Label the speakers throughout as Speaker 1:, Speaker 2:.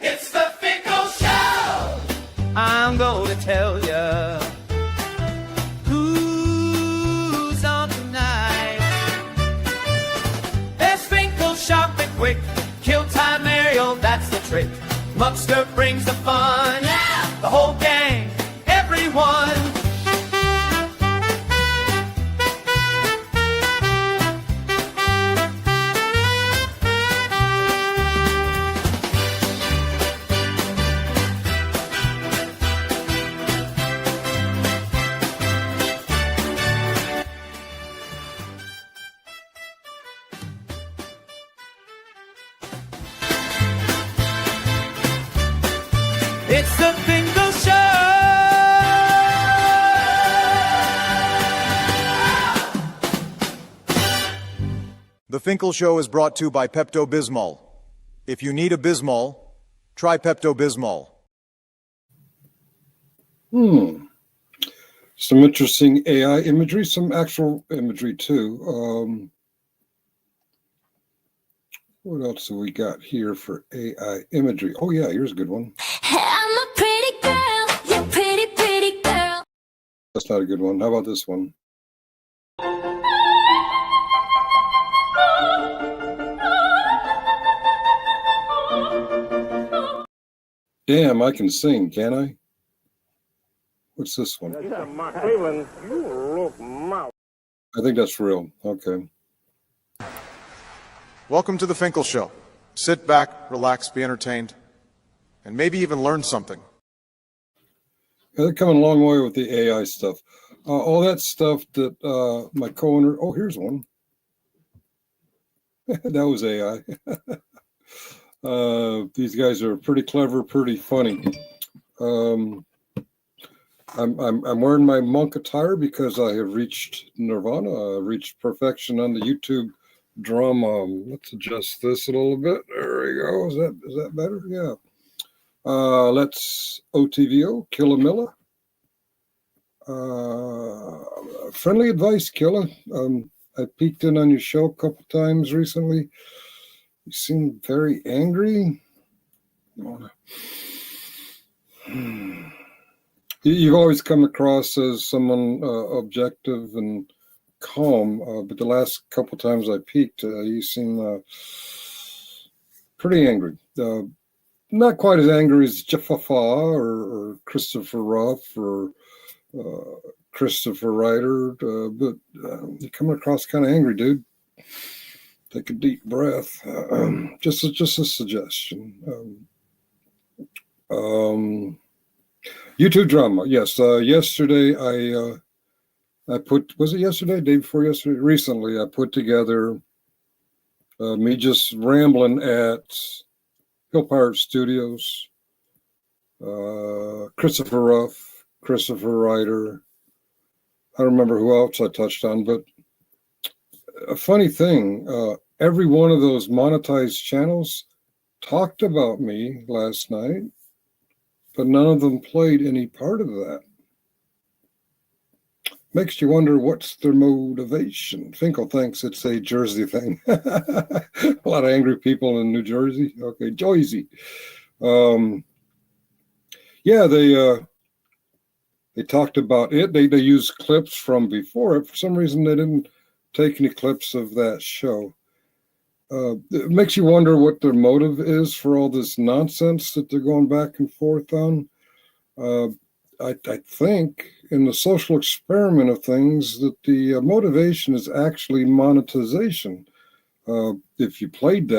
Speaker 1: It's the Finkel Show. I'm going to tell you who's on tonight. There's Finkel, sharp and quick. Kill time Ariel, that's the trick. Mupster brings the fun. Yeah. The whole gang, everyone. It's the Finkel Show.
Speaker 2: The Finkel Show is brought to you by Pepto-Bismol. If you need a Bismol, try Pepto-Bismol.
Speaker 3: Some interesting AI imagery, some actual imagery too. What else have we got here for AI imagery? Oh yeah, here's a good one.
Speaker 4: Hey, I'm a pretty girl, you're pretty, pretty girl.
Speaker 3: That's not a good one. How about this one? Damn, I can sing, can I? What's this one?
Speaker 5: Cleveland, you look mouth.
Speaker 3: I think that's real. Okay.
Speaker 2: Welcome to the Finkel Show. Sit back, relax, be entertained, and maybe even learn something.
Speaker 3: Yeah, they're coming a long way with the AI stuff. All that stuff that my co-owner... Oh, here's one. That was AI. These guys are pretty clever, pretty funny. I'm wearing my monk attire because I have reached nirvana. I've reached perfection on the YouTube drama. Let's adjust this a little bit. There we go. Is that better? Yeah. Let's OTVO, Killamilla. Friendly advice, Killa. I peeked in on your show a couple times recently. You seem very angry. You've always come across as someone objective and calm, but the last couple times I peeked, you seem pretty angry. Not quite as angry as Jaffa or Christopher Ruff or Christopher Ryder, but you're coming across kind of angry, dude. Take a deep breath. Just a suggestion. YouTube drama. Yes. Yesterday I put, was it yesterday? Day before yesterday? Recently, I put together me just rambling at Hill Pirate Studios, Christopher Ruff, Christopher Ryder. I don't remember who else I touched on, but a funny thing, every one of those monetized channels talked about me last night, but none of them played any part of that. Makes you wonder what's their motivation. Finkel thinks it's a Jersey thing. A lot of angry people in New Jersey. Okay, Jersey. Yeah, they talked about it. They used clips from before it. For some reason, they didn't take any clips of that show. It makes you wonder what their motive is for all this nonsense that they're going back and forth on. I think in the social experiment of things that the motivation is actually monetization. If you played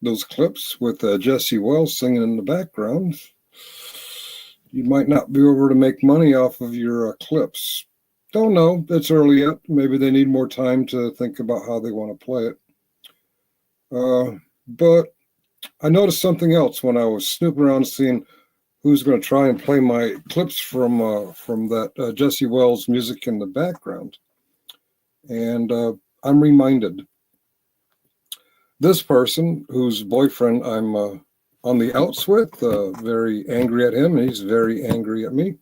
Speaker 3: those clips with Jesse Wells singing in the background, you might not be able to make money off of your clips. Don't know. It's early yet. Maybe they need more time to think about how they want to play it. But I noticed something else when I was snooping around seeing who's going to try and play my clips from that Jesse Wells music in the background. And I'm reminded. This person, whose boyfriend I'm on the outs with, very angry at him, and he's very angry at me.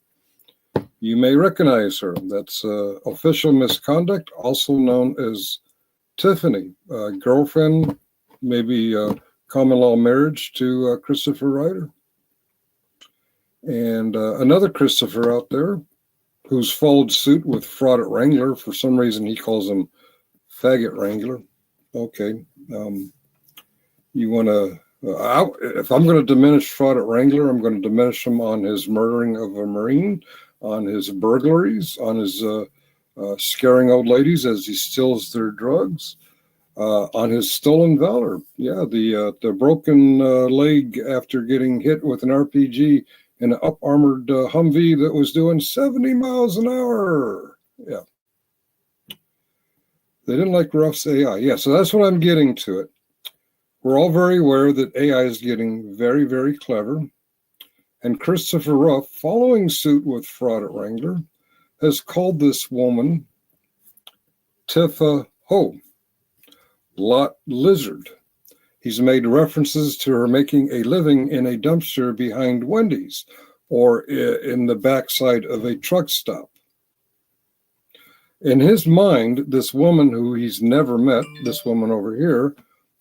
Speaker 3: You may recognize her. That's official misconduct, also known as Tiffany, girlfriend, maybe common law marriage to Christopher Ryder. And another Christopher out there who's followed suit with Fraud at Wrangler. For some reason, he calls him Faggot Wrangler. Okay. You want to, if I'm going to diminish Fraud at Wrangler, I'm going to diminish him on his murdering of a Marine, on his burglaries, on his scaring old ladies as he steals their drugs, on his stolen valor. Yeah, the broken leg after getting hit with an RPG in an up-armored Humvee that was doing 70 miles an hour. Yeah. They didn't like Ruff's AI. Yeah, so that's what I'm getting to it. We're all very aware that AI is getting very, very clever. And Christopher Ruff, following suit with Fraud at Wrangler, has called this woman Tifa Ho, Lot Lizard. He's made references to her making a living in a dumpster behind Wendy's or in the backside of a truck stop. In his mind, this woman who he's never met, this woman over here,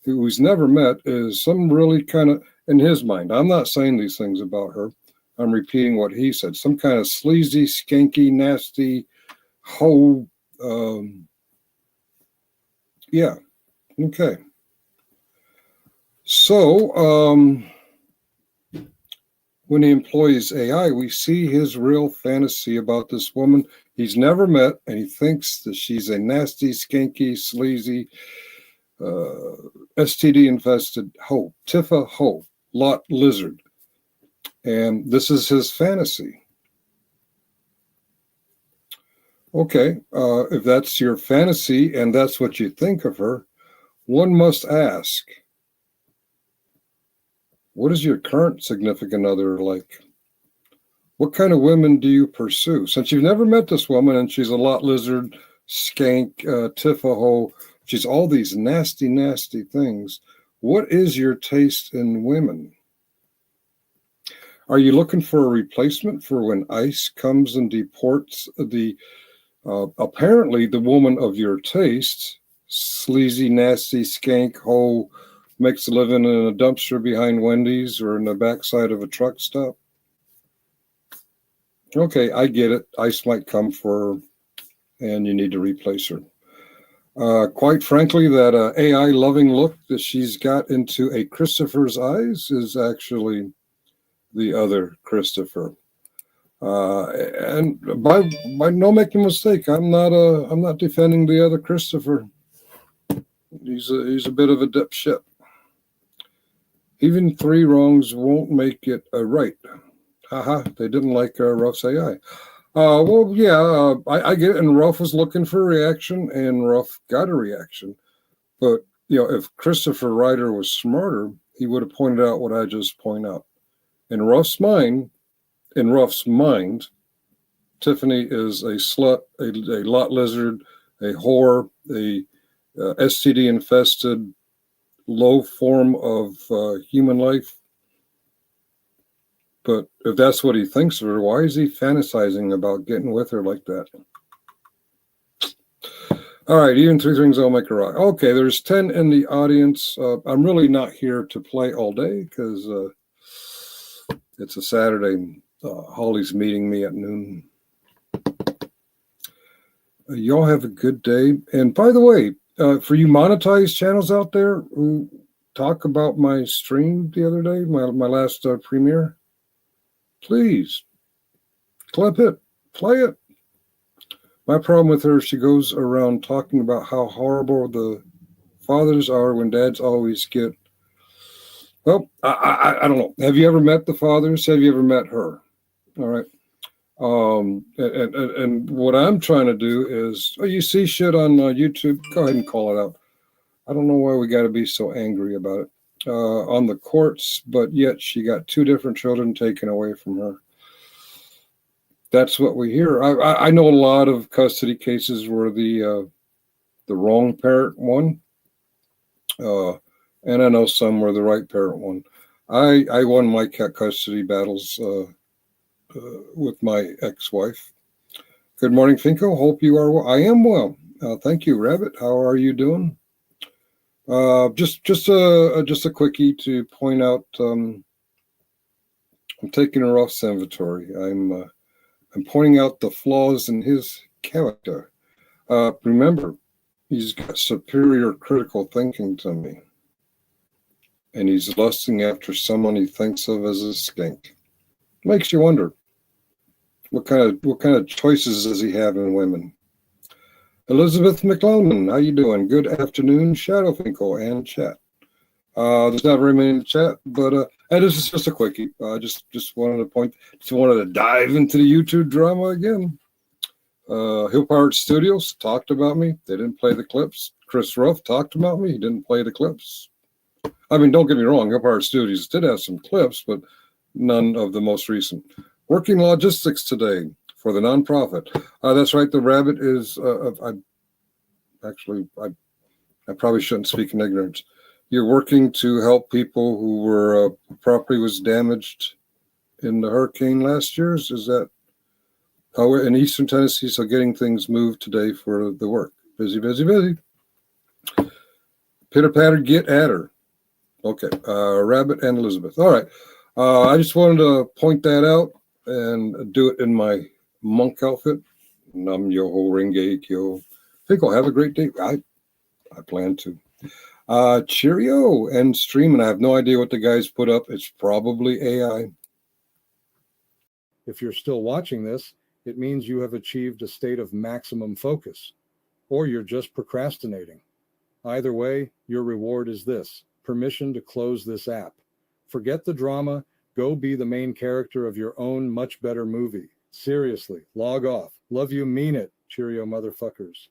Speaker 3: who he's never met, is some really kind of, in his mind, I'm not saying these things about her, I'm repeating what he said, some kind of sleazy, skanky, nasty, hoe, yeah, okay. So, when he employs AI, we see his real fantasy about this woman he's never met, and he thinks that she's a nasty, skanky, sleazy, STD-infested hoe, Tifa Ho, Lot Lizard. And this is his fantasy. Okay, if that's your fantasy and that's what you think of her, one must ask, what is your current significant other like? What kind of women do you pursue? Since you've never met this woman and she's a Lot Lizard, skank, Tifa Ho, she's all these nasty, nasty things. What is your taste in women? Are you looking for a replacement for when ICE comes and deports the, apparently the woman of your taste, sleazy, nasty, skank, hoe, makes a living in a dumpster behind Wendy's or in the backside of a truck stop? Okay, I get it. ICE might come for her and you need to replace her. Quite frankly, that AI loving look that she's got into a Christopher's eyes is actually the other Christopher. And by no making mistake, I'm not defending the other Christopher. He's a bit of a dipshit. Even 3 wrongs won't make it a right. Haha, they didn't like Ruff's AI. Well, yeah, I get it. And Ruff was looking for a reaction, and Ruff got a reaction. But, you know, if Christopher Ryder was smarter, he would have pointed out what I just point out. In Ruff's mind, Tiffany is a slut, a Lot Lizard, a whore, a STD-infested, low form of human life. But if that's what he thinks of her, why is he fantasizing about getting with her like that? All right, even 3 things I'll make a rock. Okay, there's 10 in the audience. I'm really not here to play all day because it's a Saturday. Holly's meeting me at noon. Y'all have a good day. And by the way, for you monetized channels out there who talk about my stream the other day, my last premiere, please clip it, play it. My problem with her, she goes around talking about how horrible the fathers are when dads always get. Well, I don't know. Have you ever met the fathers? Have you ever met her? All right. And what I'm trying to do is, you see shit on YouTube, go ahead and call it out. I don't know why we got to be so angry about it. On the courts, but yet she got 2 different children taken away from her. That's what we hear. I know a lot of custody cases where the wrong parent won, and I know some where the right parent won. I won my custody battles with my ex-wife. Good morning, Finko. Hope you are well. I am well. Thank you, Rabbit. How are you doing? Just a quickie to point out. I'm taking a rough inventory. I'm pointing out the flaws in his character. Remember, he's got superior critical thinking to me, and he's lusting after someone he thinks of as a skink. Makes you wonder what kind of choices does he have in women. Elizabeth McLelman, how you doing? Good afternoon, Shadowfinkel and chat. There's not very many in the chat, but this is just a quickie. Just wanted to dive into the YouTube drama again. Hill Pirate Studios talked about me. They didn't play the clips. Chris Ruff talked about me. He didn't play the clips. I mean, don't get me wrong. Hill Pirate Studios did have some clips, but none of the most recent. Working logistics today for the nonprofit. That's right. The rabbit is. I probably shouldn't speak in ignorance. You're working to help people who were property was damaged in the hurricane last year. Is that? Oh, we're in Eastern Tennessee, so getting things moved today for the work. Busy, busy, busy. Pitter patter, get at her. Okay, Rabbit and Elizabeth. All right. I just wanted to point that out and do it in my monk outfit. Nam yoho renge kyo. I think I'll have a great day. I plan to. Cheerio and streaming. I have no idea what the guys put up. It's probably AI.
Speaker 6: If you're still watching this, it means you have achieved a state of maximum focus, or you're just procrastinating. Either way, your reward is this: permission to close this app. Forget the drama. Go be the main character of your own much better movie. Seriously, log off. Love you, mean it. Cheerio, motherfuckers.